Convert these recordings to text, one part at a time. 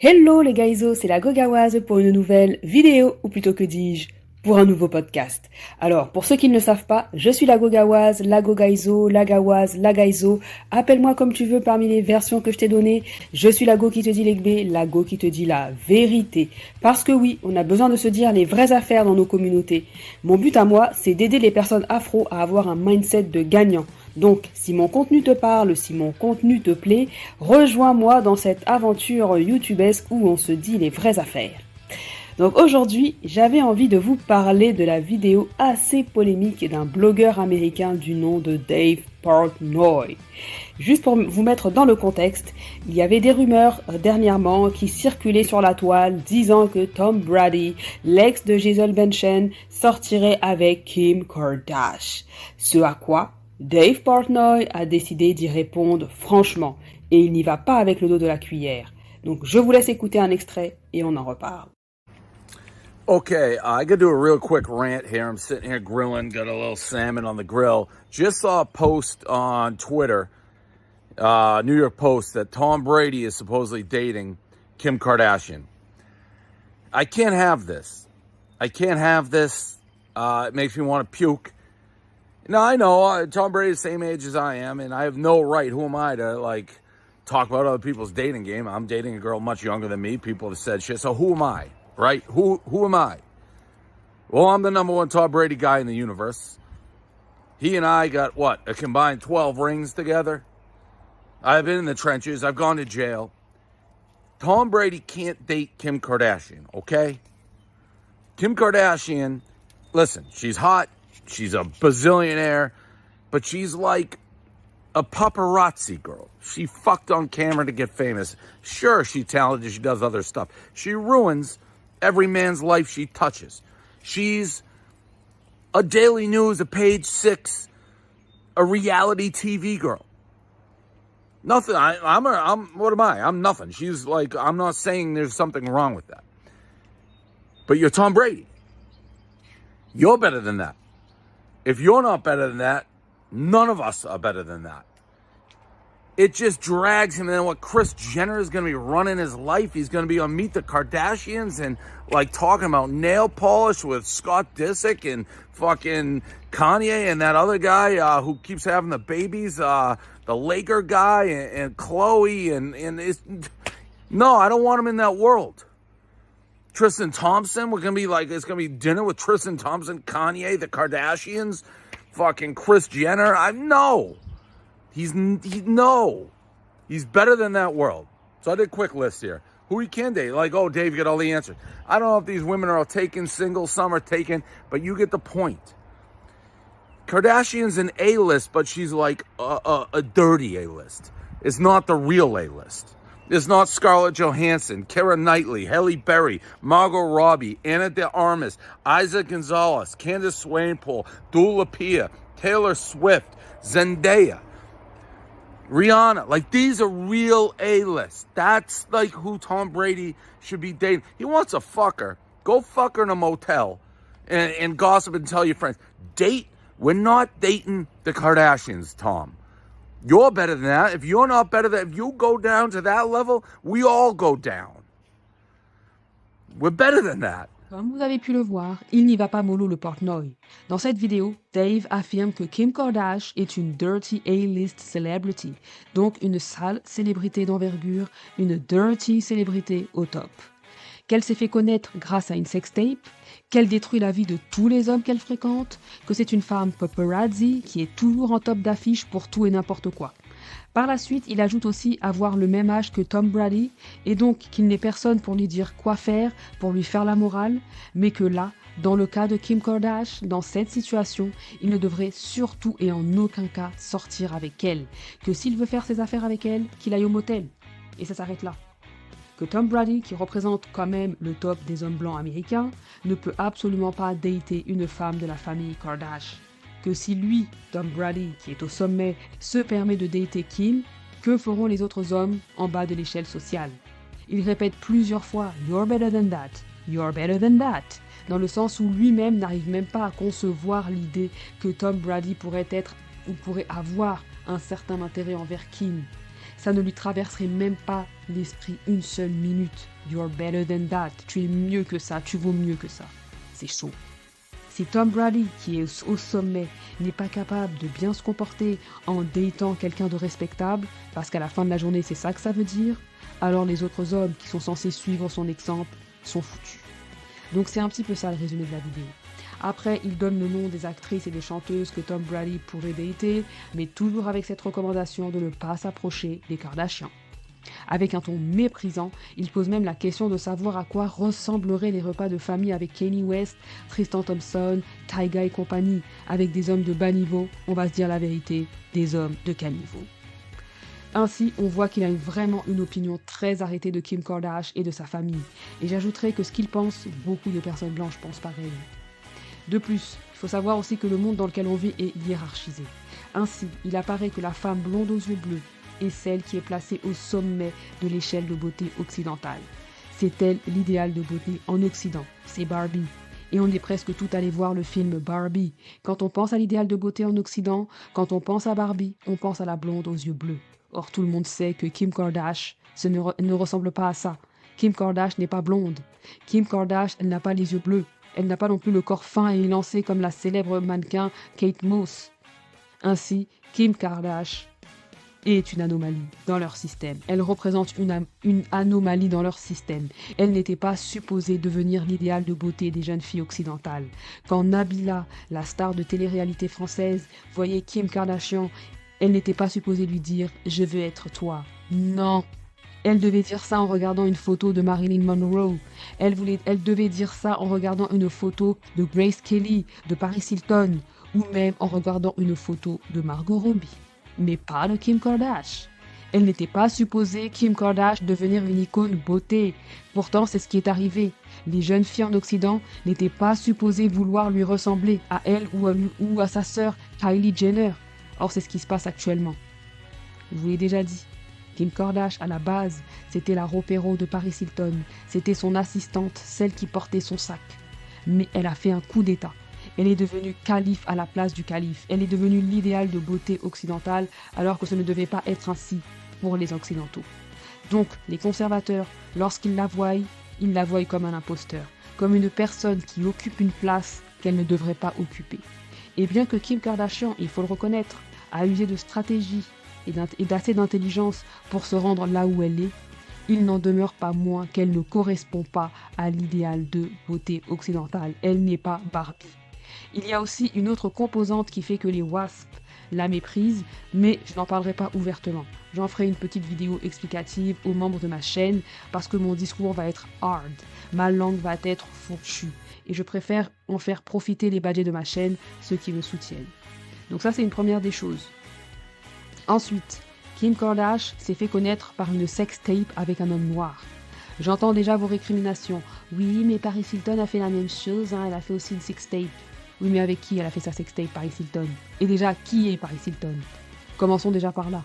Hello les gaizos, c'est la Gogawaz pour une nouvelle vidéo, ou plutôt que dis-je, pour un nouveau podcast. Alors, pour ceux qui ne le savent pas, je suis la Gogawaz, la Gogaizo, la Gawaz, la Gaizo. Appelle-moi comme tu veux parmi les versions que je t'ai données. Je suis la Go qui te dit l'Egbe, la Go qui te dit la vérité. Parce que oui, on a besoin de se dire les vraies affaires dans nos communautés. Mon but à moi, c'est d'aider les personnes afro à avoir un mindset de gagnant. Donc, si mon contenu te parle, si mon contenu te plaît, rejoins-moi dans cette aventure youtubesque où on se dit les vraies affaires. Donc aujourd'hui, j'avais envie de vous parler de la vidéo assez polémique d'un blogueur américain du nom de Dave Portnoy. Juste pour vous mettre dans le contexte, il y avait des rumeurs dernièrement qui circulaient sur la toile disant que Tom Brady, l'ex de Gisele Bündchen, sortirait avec Kim Kardashian. Ce à quoi Dave Portnoy a décidé d'y répondre franchement, et il n'y va pas avec le dos de la cuillère. Donc je vous laisse écouter un extrait et on en reparle. Okay, I gotta do a real quick rant here. I'm sitting here grilling, got a little salmon on the grill. Just saw a post on Twitter, New York Post, that Tom Brady is supposedly dating Kim Kardashian. I can't have this. I can't have this. It makes me want to puke. Now, I know Tom Brady's the same age as I am, and I have no right. Who am I to, talk about other people's dating game? I'm dating a girl much younger than me. People have said shit, so who am I, right? Who am I? Well, I'm the number one Tom Brady guy in the universe. He and I got, a combined 12 rings together? I've been in the trenches. I've gone to jail. Tom Brady can't date Kim Kardashian, okay? Kim Kardashian, listen, she's hot. She's a bazillionaire, but she's like a paparazzi girl. She fucked on camera to get famous. Sure, she's talented. She does other stuff. She ruins every man's life she touches. She's a Daily News, a Page Six, a reality TV girl. Nothing. I'm what am I? I'm nothing. She's like, I'm not saying there's something wrong with that. But you're Tom Brady. You're better than that. If you're not better than that, none of us are better than that. It just drags him. And then what Kris Jenner is going to be running his life. He's going to be on Meet the Kardashians and talking about nail polish with Scott Disick and fucking Kanye and that other guy who keeps having the babies, the Laker guy and Khloe and it's, no, I don't want him in that world. Tristan Thompson, we're going to be it's going to be dinner with Tristan Thompson, Kanye, the Kardashians, fucking Kris Jenner. No. He's better than that world. So I did a quick list here. Who he can date. Dave, you got all the answers. I don't know if these women are all taken, single, some are taken, but you get the point. Kardashian's an A-list, but she's like a dirty A-list. It's not the real A-list. It's not Scarlett Johansson, Keira Knightley, Halle Berry, Margot Robbie, Ana de Armas, Isaac Gonzalez, Candace Swainpool, Dua Lipa, Taylor Swift, Zendaya, Rihanna. These are real A-list. That's who Tom Brady should be dating. He wants a fucker. Go fuck her in a motel and gossip and tell your friends. Date. We're not dating the Kardashians, Tom. You're better than that. If you're not better than that, if you go down to that level, we all go down. We're better than that. Comme vous avez pu le voir, il n'y va pas mollo le Portnoy. Dans cette vidéo, Dave affirme que Kim Kardashian est une dirty A-list celebrity, donc une sale célébrité d'envergure, une dirty célébrité au top. Qu'elle s'est fait connaître grâce à une sextape, qu'elle détruit la vie de tous les hommes qu'elle fréquente, que c'est une femme paparazzi qui est toujours en top d'affiche pour tout et n'importe quoi. Par la suite, il ajoute aussi avoir le même âge que Tom Brady et donc qu'il n'est personne pour lui dire quoi faire, pour lui faire la morale, mais que là, dans le cas de Kim Kardashian, dans cette situation, il ne devrait surtout et en aucun cas sortir avec elle, que s'il veut faire ses affaires avec elle, qu'il aille au motel. Et ça s'arrête là. Que Tom Brady, qui représente quand même le top des hommes blancs américains, ne peut absolument pas dater une femme de la famille Kardashian. Que si lui, Tom Brady, qui est au sommet, se permet de dater Kim, que feront les autres hommes en bas de l'échelle sociale? Il répète plusieurs fois « You're better than that, you're better than that », dans le sens où lui-même n'arrive même pas à concevoir l'idée que Tom Brady pourrait être ou pourrait avoir un certain intérêt envers Kim. ça ne lui traverserait même pas l'esprit une seule minute. You're better than that. Tu es mieux que ça, tu vaux mieux que ça. C'est chaud. Si Tom Brady, qui est au sommet, n'est pas capable de bien se comporter en datant quelqu'un de respectable, parce qu'à la fin de la journée, c'est ça que ça veut dire, alors les autres hommes qui sont censés suivre son exemple sont foutus. Donc c'est un petit peu ça le résumé de la vidéo. Après, il donne le nom des actrices et des chanteuses que Tom Brady pourrait dater, mais toujours avec cette recommandation de ne pas s'approcher des Kardashians. Avec un ton méprisant, il pose même la question de savoir à quoi ressembleraient les repas de famille avec Kanye West, Tristan Thompson, Tyga et compagnie, avec des hommes de bas niveau, on va se dire la vérité, des hommes de caniveau. Ainsi, on voit qu'il a vraiment une opinion très arrêtée de Kim Kardashian et de sa famille. Et j'ajouterai que ce qu'il pense, beaucoup de personnes blanches pensent pareil. De plus, il faut savoir aussi que le monde dans lequel on vit est hiérarchisé. Ainsi, il apparaît que la femme blonde aux yeux bleus est celle qui est placée au sommet de l'échelle de beauté occidentale. C'est elle l'idéal de beauté en Occident, c'est Barbie. Et on est presque tout allé voir le film Barbie. Quand on pense à l'idéal de beauté en Occident, quand on pense à Barbie, on pense à la blonde aux yeux bleus. Or, tout le monde sait que Kim Kardashian ne ressemble pas à ça. Kim Kardashian n'est pas blonde. Kim Kardashian, elle n'a pas les yeux bleus. Elle n'a pas non plus le corps fin et élancé comme la célèbre mannequin Kate Moss. Ainsi, Kim Kardashian est une anomalie dans leur système. Elle représente une anomalie dans leur système. Elle n'était pas supposée devenir l'idéal de beauté des jeunes filles occidentales. Quand Nabila, la star de télé-réalité française, voyait Kim Kardashian, elle n'était pas supposée lui dire « Je veux être toi ». Non. Elle devait dire ça en regardant une photo de Marilyn Monroe. Elle devait dire ça en regardant une photo de Grace Kelly, de Paris Hilton, ou même en regardant une photo de Margot Robbie. Mais pas de Kim Kardashian. Elle n'était pas supposée, Kim Kardashian, devenir une icône beauté. Pourtant, c'est ce qui est arrivé. Les jeunes filles en Occident n'étaient pas supposées vouloir lui ressembler, à elle ou à sa sœur Kylie Jenner. Or, c'est ce qui se passe actuellement. Je vous l'ai déjà dit. Kim Kardashian, à la base, c'était la ropéro de Paris Hilton. C'était son assistante, celle qui portait son sac. Mais elle a fait un coup d'état. Elle est devenue calife à la place du calife. Elle est devenue l'idéal de beauté occidentale, alors que ce ne devait pas être ainsi pour les occidentaux. Donc, les conservateurs, lorsqu'ils la voient comme un imposteur, comme une personne qui occupe une place qu'elle ne devrait pas occuper. Et bien que Kim Kardashian, il faut le reconnaître, a usé de stratégie et d'assez d'intelligence pour se rendre là où elle est, il n'en demeure pas moins qu'elle ne correspond pas à l'idéal de beauté occidentale. Elle n'est pas Barbie. Il y a aussi une autre composante qui fait que les WASP la méprisent, mais je n'en parlerai pas ouvertement. J'en ferai une petite vidéo explicative aux membres de ma chaîne parce que mon discours va être hard, ma langue va être fourchue et je préfère en faire profiter les badgets de ma chaîne, ceux qui me soutiennent. Donc ça, c'est une première des choses. Ensuite, Kim Kardashian s'est fait connaître par une sextape avec un homme noir. J'entends déjà vos récriminations. Oui, mais Paris Hilton a fait la même chose, elle a fait aussi une sextape. Oui, mais avec qui elle a fait sa sextape, Paris Hilton? Et déjà, qui est Paris Hilton? Commençons déjà par là.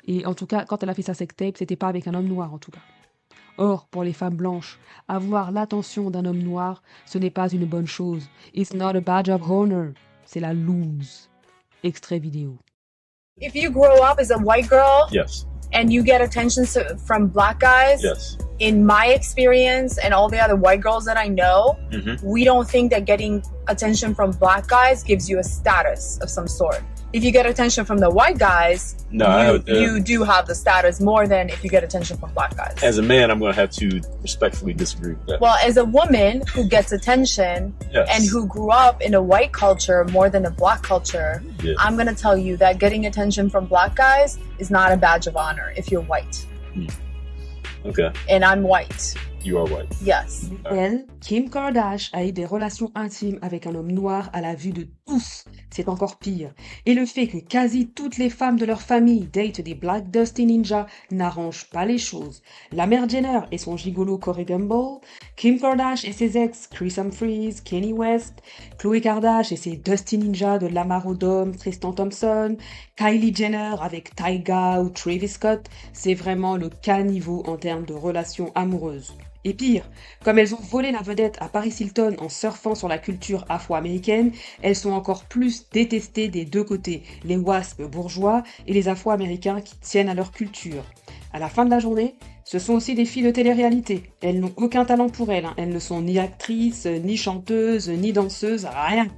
Et en tout cas, quand elle a fait sa sextape, c'était pas avec un homme noir, en tout cas. Or, pour les femmes blanches, avoir l'attention d'un homme noir, ce n'est pas une bonne chose. It's not a badge of honor. C'est la lose. Extrait vidéo. If you grow up as a white girl, Yes. and you get attention from black guys, Yes. in my experience and all the other white girls that I know, we don't think that getting attention from black guys gives you a status of some sort. If you get attention from the white guys, you do have the status more than if you get attention from black guys. As a man, I'm going to have to respectfully disagree with that. Well, as a woman who gets attention Yes. and who grew up in a white culture more than a black culture, Yes. I'm going to tell you that getting attention from black guys is not a badge of honor if you're white. Okay. And I'm white. You are white. Yes. Elle, Kim Kardashian, a eu des relations intimes avec un homme noir à la vue de tous. C'est encore pire. Et le fait que quasi toutes les femmes de leur famille datent des Black Dusty Ninja n'arrange pas les choses. La mère Jenner et son gigolo Corey Gamble, Kim Kardashian et ses ex Kris Humphries, Kanye West, Khloé Kardashian et ses Dusty Ninja de Lamar Odom, Tristan Thompson, Kylie Jenner avec Tyga ou Travis Scott, c'est vraiment le caniveau en termes de relations amoureuses. Et pire, comme elles ont volé la vedette à Paris Hilton en surfant sur la culture afro-américaine, elles sont encore plus plus détestées des deux côtés, les WASP bourgeois et les Afro-Américains qui tiennent à leur culture. À la fin de la journée, ce sont aussi des filles de télé-réalité. Elles n'ont aucun talent pour elles. Elles ne sont ni actrices, ni chanteuses, ni danseuses, rien.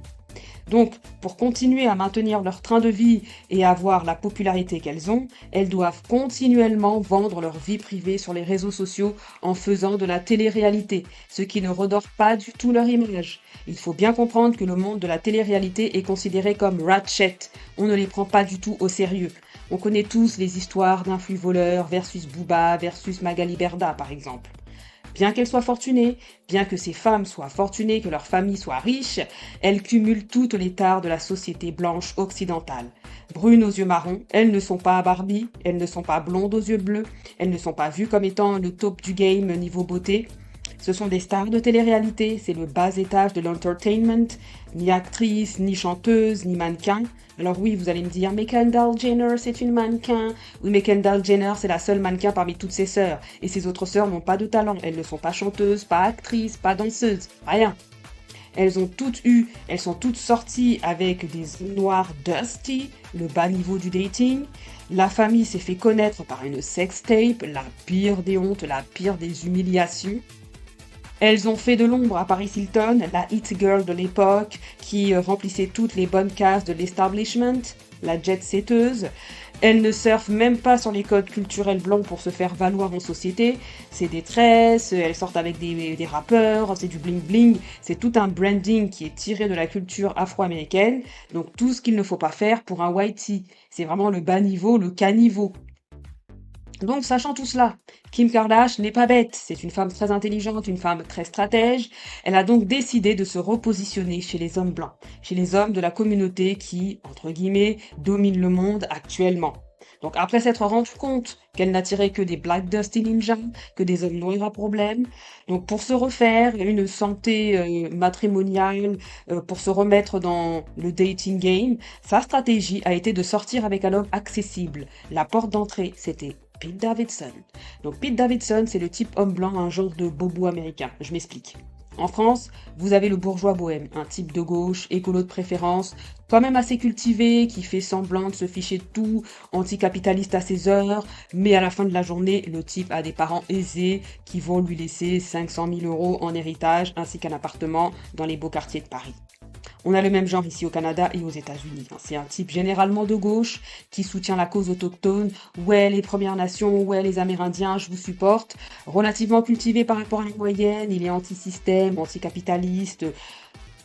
Donc, pour continuer à maintenir leur train de vie et avoir la popularité qu'elles ont, elles doivent continuellement vendre leur vie privée sur les réseaux sociaux en faisant de la télé-réalité, ce qui ne redore pas du tout leur image. Il faut bien comprendre que le monde de la télé-réalité est considéré comme ratchet. On ne les prend pas du tout au sérieux. On connaît tous les histoires d'influx voleurs versus Booba versus Magali Berda, par exemple. Bien qu'elles soient fortunées, bien que ces femmes soient fortunées, que leur famille soit riche, elles cumulent toutes les tares de la société blanche occidentale. Brunes aux yeux marrons, elles ne sont pas Barbie, elles ne sont pas blondes aux yeux bleus, elles ne sont pas vues comme étant le top du game niveau beauté. Ce sont des stars de télé-réalité, c'est le bas étage de l'entertainment, ni actrice, ni chanteuse, ni mannequin. Alors oui, vous allez me dire, mais Kendall Jenner, c'est une mannequin. Oui, mais Kendall Jenner, c'est la seule mannequin parmi toutes ses sœurs. Et ses autres sœurs n'ont pas de talent. Elles ne sont pas chanteuses, pas actrices, pas danseuses, rien. Elles sont toutes sorties avec des hommes noirs dusty, le bas niveau du dating. La famille s'est fait connaître par une sextape, la pire des hontes, la pire des humiliations. Elles ont fait de l'ombre à Paris Hilton, la hit girl de l'époque, qui remplissait toutes les bonnes cases de l'establishment, la jet-setteuse. Elles ne surfent même pas sur les codes culturels blancs pour se faire valoir en société. C'est des tresses, elles sortent avec des rappeurs, c'est du bling-bling. C'est tout un branding qui est tiré de la culture afro-américaine. Donc tout ce qu'il ne faut pas faire pour un whitey. C'est vraiment le bas niveau, le caniveau. Donc, sachant tout cela, Kim Kardashian n'est pas bête, c'est une femme très intelligente, une femme très stratège. Elle a donc décidé de se repositionner chez les hommes blancs, chez les hommes de la communauté qui, entre guillemets, dominent le monde actuellement. Donc, après s'être rendu compte qu'elle n'attirait que des Black Dusty Ninjas, que des hommes noirs à problème, donc pour se refaire une santé matrimoniale, pour se remettre dans le dating game, sa stratégie a été de sortir avec un homme accessible. La porte d'entrée, c'était Pete Davidson. Donc Pete Davidson, c'est le type homme blanc, un genre de bobo américain. Je m'explique. En France, vous avez le bourgeois bohème, un type de gauche, écolo de préférence, quand même assez cultivé, qui fait semblant de se ficher de tout, anticapitaliste à ses heures, mais à la fin de la journée, le type a des parents aisés qui vont lui laisser 500 000 € en héritage, ainsi qu'un appartement dans les beaux quartiers de Paris. On a le même genre ici au Canada et aux États-Unis. C'est un type généralement de gauche qui soutient la cause autochtone. Ouais, les Premières Nations, ouais, les Amérindiens, je vous supporte. Relativement cultivé par rapport à la moyenne, il est anti-système, anticapitaliste,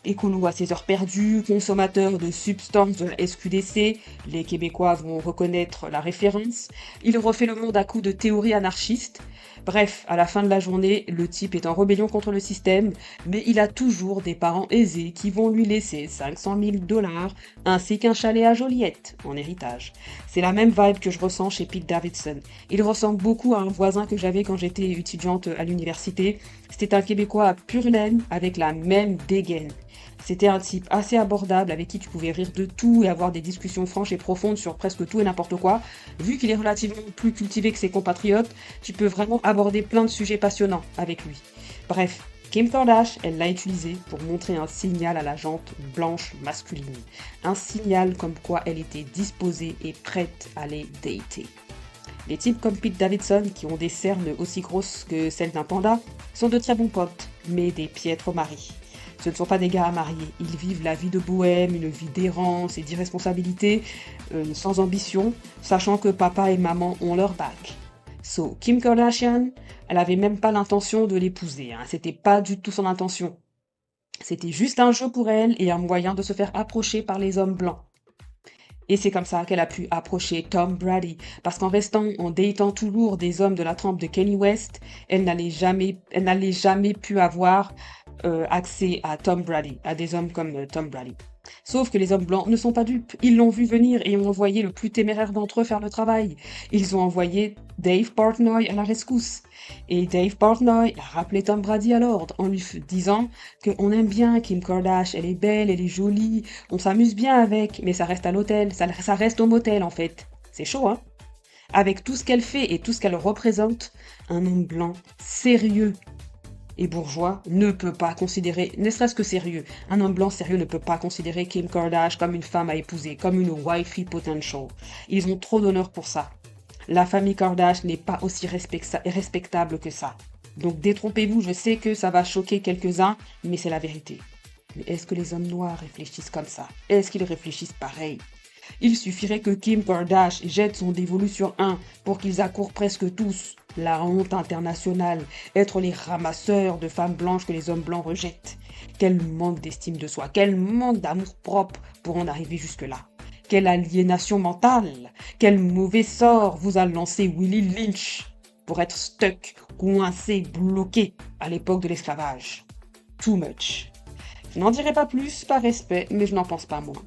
écolo à ses heures perdues, consommateur de substances de la SQDC. Les Québécois vont reconnaître la référence. Il refait le monde à coups de théories anarchistes. Bref, à la fin de la journée, le type est en rébellion contre le système, mais il a toujours des parents aisés qui vont lui laisser 500 000 $ ainsi qu'un chalet à Joliette en héritage. C'est la même vibe que je ressens chez Pete Davidson. Il ressemble beaucoup à un voisin que j'avais quand j'étais étudiante à l'université. C'était un Québécois à pure laine avec la même dégaine. C'était un type assez abordable avec qui tu pouvais rire de tout et avoir des discussions franches et profondes sur presque tout et n'importe quoi. Vu qu'il est relativement plus cultivé que ses compatriotes, tu peux vraiment aborder plein de sujets passionnants avec lui. Bref, Kim Kardashian, elle l'a utilisé pour montrer un signal à la jante blanche masculine. Un signal comme quoi elle était disposée et prête à les dater. Les types comme Pete Davidson, qui ont des cernes aussi grosses que celles d'un panda, sont de très bons potes, mais des piètres maris. Ce ne sont pas des gars à marier, ils vivent la vie de bohème, une vie d'errance et d'irresponsabilité, sans ambition, sachant que papa et maman ont leur bac. So, Kim Kardashian, elle avait même pas l'intention de l'épouser, c'était pas du tout son intention. C'était juste un jeu pour elle et un moyen de se faire approcher par les hommes blancs. Et c'est comme ça qu'elle a pu approcher Tom Brady, parce qu'en datant toujours des hommes de la trempe de Kanye West, elle n'allait jamais pu avoir accès à Tom Brady, à des hommes comme Tom Brady. Sauf que les hommes blancs ne sont pas dupes. Ils l'ont vu venir et ont envoyé le plus téméraire d'entre eux faire le travail. Ils ont envoyé Dave Portnoy à la rescousse. Et Dave Portnoy a rappelé Tom Brady à l'ordre en lui disant qu'on aime bien Kim Kardashian, elle est belle, elle est jolie, on s'amuse bien avec, mais ça reste à l'hôtel, ça reste au motel en fait. C'est chaud, hein? Avec tout ce qu'elle fait et tout ce qu'elle représente, un homme blanc sérieux et bourgeois ne peut pas considérer, ne serait-ce que sérieux, un homme blanc sérieux ne peut pas considérer Kim Kardashian comme une femme à épouser, comme une wifey potential. Ils ont trop d'honneur pour ça. La famille Kardashian n'est pas aussi respectable que ça. Donc détrompez-vous, je sais que ça va choquer quelques-uns, mais c'est la vérité. Mais est-ce que les hommes noirs réfléchissent comme ça? Est-ce qu'ils réfléchissent pareil? Il suffirait que Kim Kardashian jette son dévolu sur un pour qu'ils accourent presque tous la honte internationale, être les ramasseurs de femmes blanches que les hommes blancs rejettent. Quel manque d'estime de soi, quel manque d'amour-propre pour en arriver jusque-là. Quelle aliénation mentale, quel mauvais sort vous a lancé Willie Lynch pour être stuck, coincé, bloqué à l'époque de l'esclavage. Too much. Je n'en dirai pas plus par respect, mais je n'en pense pas moins.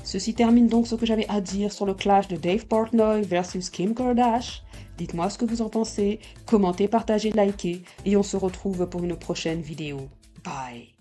Ceci termine donc ce que j'avais à dire sur le clash de Dave Portnoy versus Kim Kardashian. Dites-moi ce que vous en pensez, commentez, partagez, likez, et on se retrouve pour une prochaine vidéo. Bye.